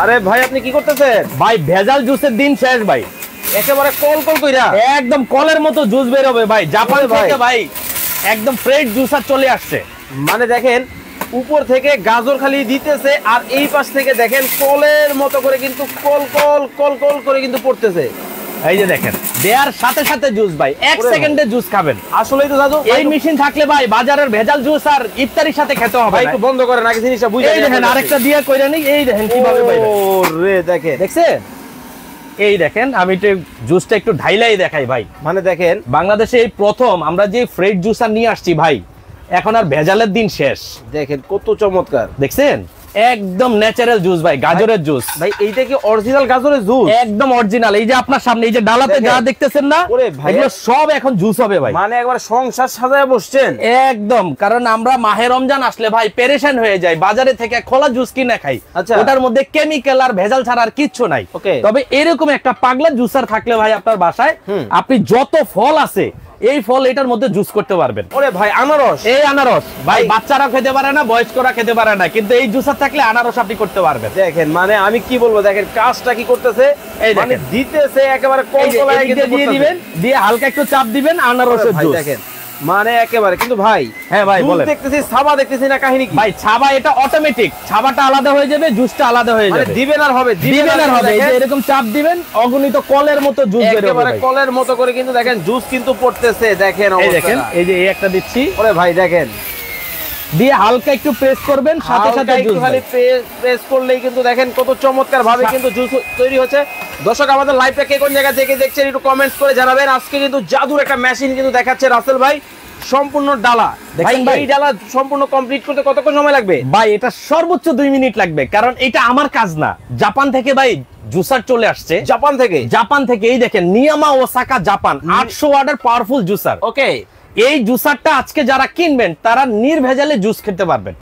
আরে ভাই আপনি কি করতেছেন? ভাই ভেজাল জুসের দিন শেষ ভাই, একেবারে কল কল কইরা একদম কলের মতো জুস বের হবে ভাই। জাপান থেকে ভাই একদম ফ্রেশ জুসার চলে আসছে। মানে দেখেন উপর থেকে গাজর খালি দিতেছে আর এই পাশ থেকে দেখেন কলের মতো করে কিন্তু কল কল কল কল করে কিন্তু পড়তেছে। এই যে দেখেন দেয়ার সাথে সাথে জুস ভাই, এক সেকেন্ডে জুস খাবেন। আসলেই তো দাদু এই মেশিন থাকলে ভাই বাজারের ভেজাল জুস আর ইফতারির সাথে খেতে হবে। ভাই একটু বন্ধ করেন আগে জিনিসটা বুঝে। এই দেখেন আরেকটা দিয়ে কইরা নি, এই দেখেন কিভাবে ভাই ওরে দেখেন, দেখছেন? এই দেখেন আমি একটু জুসটা একটু ঢাইলাই দেখাই ভাই। মানে দেখেন বাংলাদেশে এই প্রথম আমরা যে ফ্রেশ জুসার নিয়ে আসছি ভাই, এখন আর ভেজালের দিন শেষ। দেখেন কত চমৎকার, দেখছেন একদম ন্যাচারাল জুস ভাই, গাজরের জুস ভাই। এইটা কি অরিজিনাল গাজরের জুস? একদম অরিজিনাল। এই যে আপনার সামনে এই যে ডালাতে যা দেখতেছেন না, এগুলো সব এখন জুস হবে ভাই। মানে একবার সংসার সাজায় বসছেন একদম। কারণ আমরা মাহে রমজান আসলে ভাই পেরেশান হয়ে যায়, বাজারে থেকে খোলা জুস কিনে খাই, ওটার মধ্যে কেমিক্যাল আর ভেজাল ছাড়া আর কিচ্ছু নাই। তবে এরকম একটা পাগলা জুসার থাকলে ভাই আপনার বাসায় আপনি যত ফল আছে এই ফল এটার মধ্যে জুস করতে পারবেন। ওরে ভাই আনারস, এই আনারস ভাই বাচ্চারা খেতে পারে না, বয়স্করা খেতে পারে না, কিন্তু এই জুসার থাকলে আনারস আপনি করতে পারবেন। দেখেন মানে আমি কি বলবো, দেখেন কাজটা কি করতেছে, এই মানে দিতেছে একেবারে কল কল দিয়ে দিবেন, দিয়ে হালকা একটু চাপ দিবেন, আনারসের জুস। দেখেন মানে একেবারে। কিন্তু ভাই হ্যাঁ ভাই বলেন, দেখতেছি ছাবা দেখতেছি না, কাহিনী কি ভাই? ছাবা এটা অটোমেটিক, ছাবাটা আলাদা হয়ে যাবে, জুসটা আলাদা হয়ে যাবে। দিবেন আর হবে, দিবেন আর হবে। এই যে এরকম চাপ দিবেন, অগণিত কলের মতো জুস বের হবে, একেবারে কলের মতো করে কিন্তু দেখেন জুস কিন্তু পড়তেছে। দেখেন এই দেখেন, এই যে এই একটা দিচ্ছি, ওরে ভাই দেখেন, দিয়ে হালকা একটু প্রেস করবেন, সাথে সাথে জুস খালি প্রেস করলেই কিন্তু দেখেন কত চমৎকার ভাবে কিন্তু জুস তৈরি হচ্ছে। দর্শক আমাদের লাইভটা কে কোন জায়গা থেকে দেখছেন একটু কমেন্টস করে জানাবেন। আজকে কিন্তু জাদুর একটা মেশিন কিন্তু দেখাচ্ছে রাসেল ভাই, সম্পূর্ণ ডালা। ভাই এই ডালা সম্পূর্ণ কমপ্লিট করতে কতক্ষণ সময় লাগবে? ভাই এটা সর্বোচ্চ 2 মিনিট লাগবে, কারণ এটা আমার কাজ না। জাপান থেকে ভাই জুসার চলে আসছে, জাপান থেকে এই দেখেন নিয়ামা ওসাকা জাপান 800 ওয়াটের পাওয়ারফুল জুসার। ওকে, এই জুসারটা আজকে যারা কিনবেন তারা নির্ভেজালে জুস খেতে পারবেন।